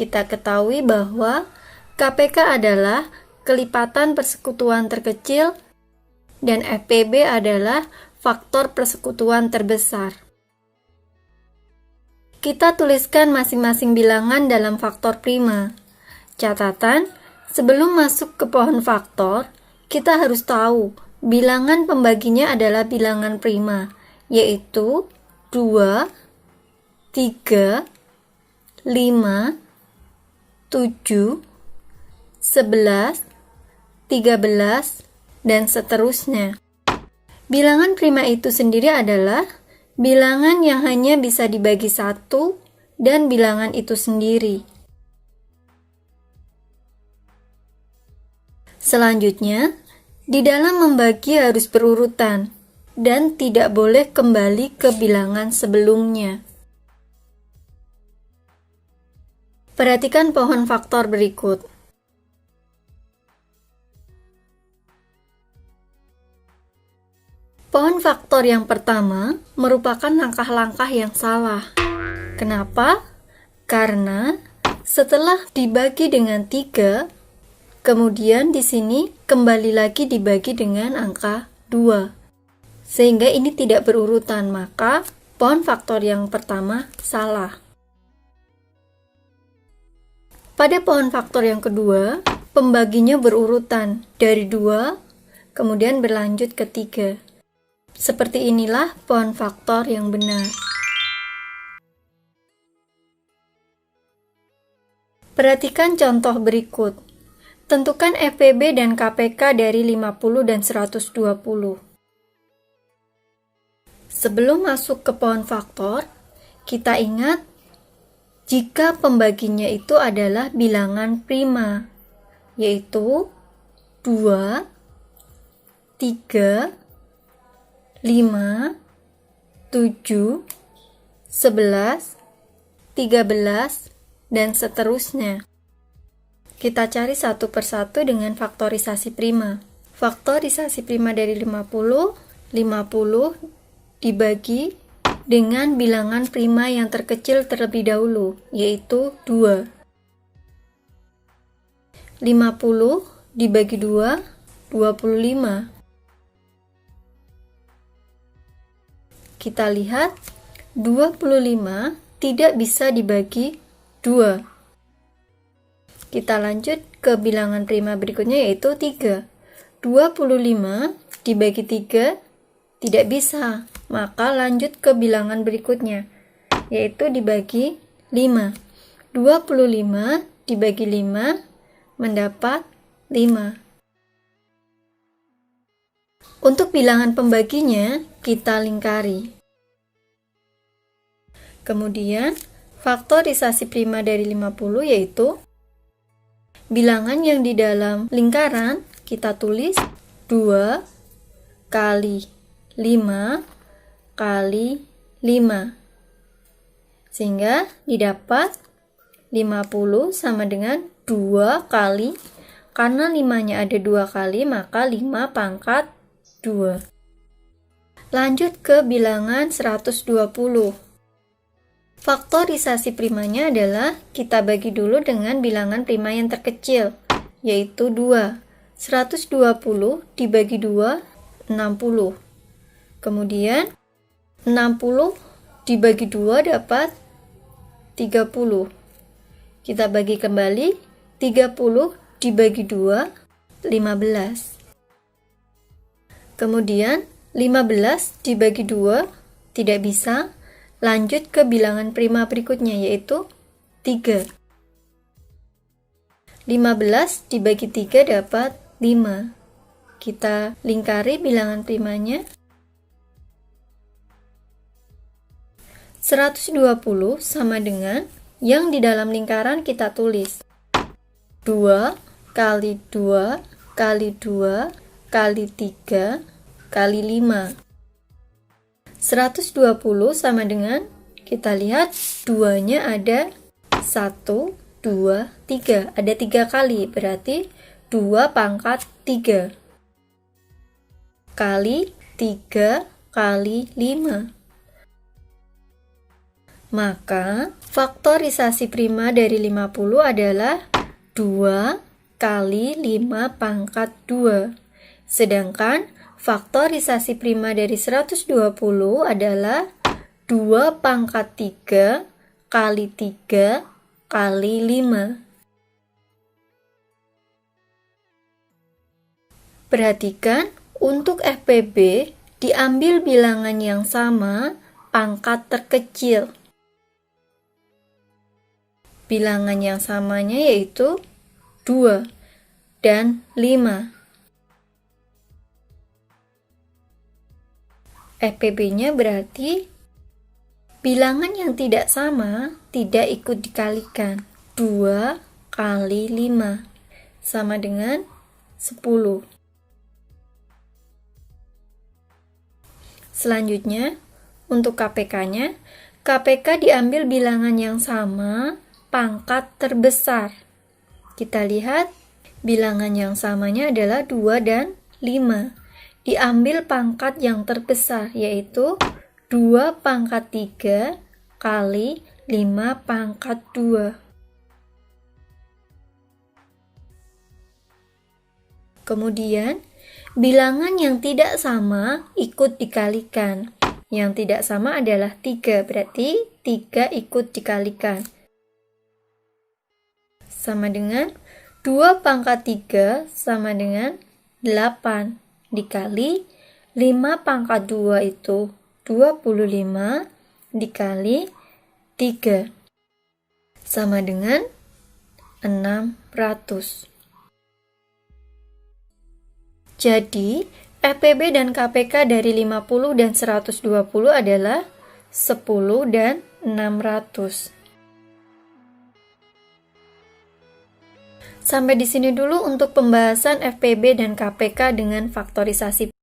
kita ketahui bahwa KPK adalah kelipatan persekutuan terkecil dan FPB adalah faktor persekutuan terbesar. Kita tuliskan masing-masing bilangan dalam faktor prima. Catatan, sebelum masuk ke pohon faktor, kita harus tahu bilangan pembaginya adalah bilangan prima, yaitu 2, 3, 5, 7, 11, 13, dan seterusnya. Bilangan prima itu sendiri adalah bilangan yang hanya bisa dibagi satu dan bilangan itu sendiri. Selanjutnya, di dalam membagi harus berurutan dan tidak boleh kembali ke bilangan sebelumnya. Perhatikan pohon faktor berikut. Pohon faktor yang pertama merupakan langkah-langkah yang salah. Kenapa? Karena setelah dibagi dengan 3, kemudian di sini kembali lagi dibagi dengan angka 2. Sehingga ini tidak berurutan, maka pohon faktor yang pertama salah. Pada pohon faktor yang kedua, pembaginya berurutan dari 2, kemudian berlanjut ke 3. Seperti inilah pohon faktor yang benar. Perhatikan contoh berikut. Tentukan FPB dan KPK dari 50 dan 120. Sebelum masuk ke pohon faktor, kita ingat jika pembaginya itu adalah bilangan prima, yaitu 2, 3, 5, 7, 11, 13, dan seterusnya. Kita cari satu persatu dengan faktorisasi prima. Faktorisasi prima dari 50 dibagi dengan bilangan prima yang terkecil terlebih dahulu, yaitu 2. 50 dibagi 2, 25. Kita lihat 25 tidak bisa dibagi 2. Kita lanjut ke bilangan prima berikutnya yaitu 3. 25 dibagi 3 tidak bisa, maka lanjut ke bilangan berikutnya yaitu dibagi 5. 25 dibagi 5 mendapat 5. Untuk bilangan pembaginya kita lingkari. Kemudian, faktorisasi prima dari 50 yaitu bilangan yang di dalam lingkaran kita tulis 2 kali 5 kali 5. Sehingga didapat 50 sama dengan 2 kali, karena 5-nya ada 2 kali, maka 5 pangkat 2. Lanjut ke bilangan 120. Faktorisasi primanya adalah kita bagi dulu dengan bilangan prima yang terkecil, yaitu 2. 120 dibagi 2, 60. Kemudian 60 dibagi 2 dapat 30. Kita bagi kembali, 30 dibagi 2, 15. Kemudian 15 dibagi 2 tidak bisa. Lanjut ke bilangan prima berikutnya yaitu 3. 15 dibagi 3 dapat 5. Kita lingkari bilangan primanya. 120 sama dengan yang di dalam lingkaran kita tulis 2 kali 2 kali 2 kali 3 kali 5. 120 sama dengan, kita lihat 2-nya ada 1, 2, 3. Ada 3 kali, berarti 2 pangkat 3. Kali 3 kali 5. Maka faktorisasi prima dari 50 adalah 2 kali 5 pangkat 2. Sedangkan faktorisasi prima dari 120 adalah 2 pangkat 3 kali 3 kali 5. Perhatikan, untuk FPB diambil bilangan yang sama, pangkat terkecil. Bilangan yang samanya yaitu 2 dan 5. FPB-nya berarti bilangan yang tidak sama tidak ikut dikalikan. 2 kali 5 sama dengan 10. Selanjutnya, untuk KPK-nya, KPK diambil bilangan yang sama, pangkat terbesar. Kita lihat, bilangan yang samanya adalah 2 dan 5. Diambil pangkat yang terbesar, yaitu 2 pangkat 3 kali 5 pangkat 2. Kemudian, bilangan yang tidak sama ikut dikalikan. Yang tidak sama adalah 3, berarti 3 ikut dikalikan. Sama dengan 2 pangkat 3 sama dengan 8 dikali 5 pangkat 2 itu 25 dikali 3 sama dengan 600. Jadi, FPB dan KPK dari 50 dan 120 adalah 10 dan 600. Sampai di sini dulu untuk pembahasan FPB dan KPK dengan faktorisasi